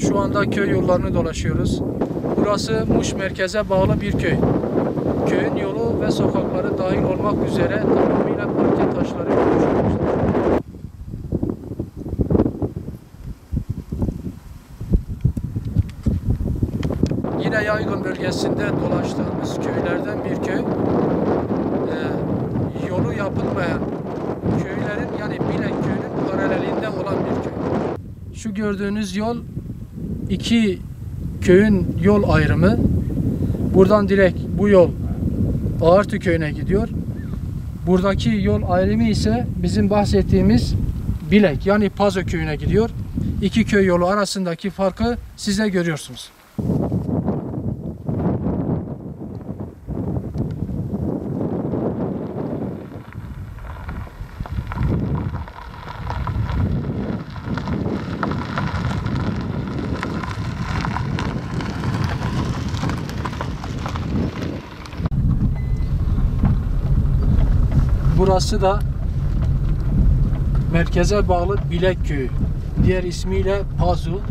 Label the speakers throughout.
Speaker 1: Şu anda köy yollarını dolaşıyoruz. Burası Muş merkeze bağlı bir köy. Köyün yolu ve sokakları dahil olmak üzere tamamıyla parke taşları oluşturmuştur. Yine Yaygın bölgesinde dolaştığımız köylerden bir köy. Yolu yapılmayan köylerin, yani Bilek köyünün paralelinde olan bir köy. Şu gördüğünüz yol iki köyün yol ayrımı. Buradan direkt bu yol Ağırtü köyüne gidiyor. Buradaki yol ayrımı ise bizim bahsettiğimiz Bilek, yani Pazo köyüne gidiyor. İki köy yolu arasındaki farkı siz de görüyorsunuz. Burası da merkeze bağlı Bilek köyü. Diğer ismiyle Pazu.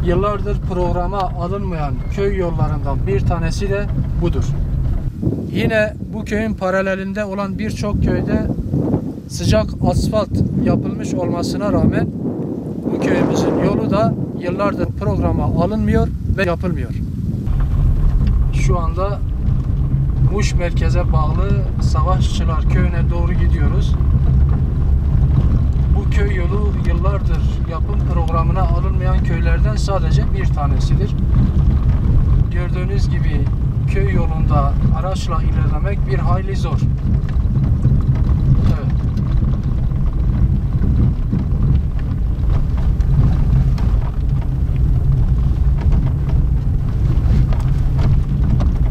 Speaker 1: Yıllardır programa alınmayan köy yollarından bir tanesi de budur. Yine bu köyün paralelinde olan birçok köyde sıcak asfalt yapılmış olmasına rağmen bu köyümüzün yolu da yıllardır programa alınmıyor ve yapılmıyor. Şu anda Muş merkeze bağlı Savaşçılar köyüne doğru gidiyoruz. Bu köy yolu yıllardır yapım programına alınmayan köylerden sadece bir tanesidir. Gördüğünüz gibi köy yolunda araçla ilerlemek bir hayli zor. Evet.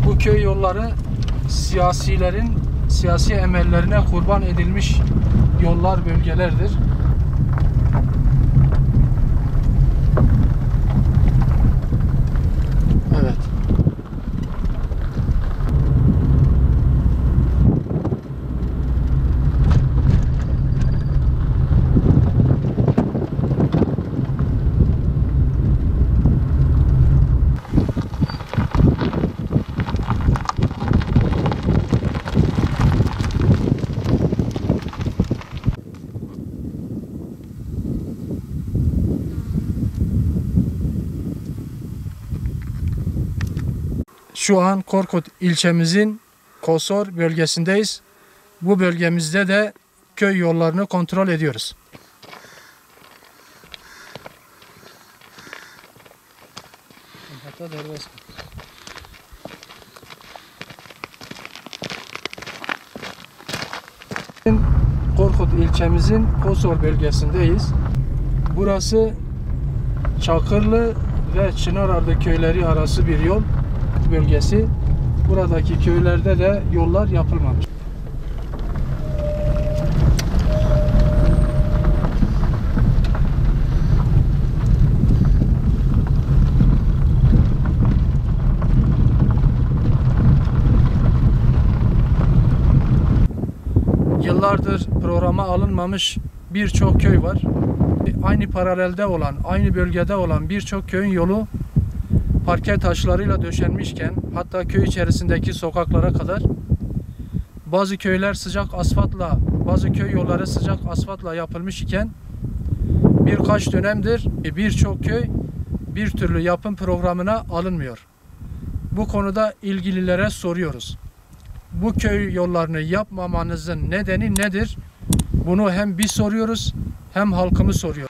Speaker 1: Bu köy yolları siyasilerin siyasi emellerine kurban edilmiş yollar, bölgelerdir. Evet. Şu an Korkut ilçemizin Kosor bölgesindeyiz. Bu bölgemizde de köy yollarını kontrol ediyoruz. Korkut ilçemizin Kosor bölgesindeyiz. Burası Çakırlı ve Çınarardı köyleri arası bir yol bölgesi. Buradaki köylerde de yollar yapılmamış. Yıllardır programa alınmamış birçok köy var. Aynı paralelde olan, aynı bölgede olan birçok köyün yolu parke taşlarıyla döşenmişken, hatta köy içerisindeki sokaklara kadar bazı köyler sıcak asfaltla, bazı köy yolları sıcak asfaltla yapılmış iken birkaç dönemdir birçok köy bir türlü yapım programına alınmıyor. Bu konuda ilgililere soruyoruz. Bu köy yollarını yapmamanızın nedeni nedir? Bunu hem biz soruyoruz hem halkımız soruyor.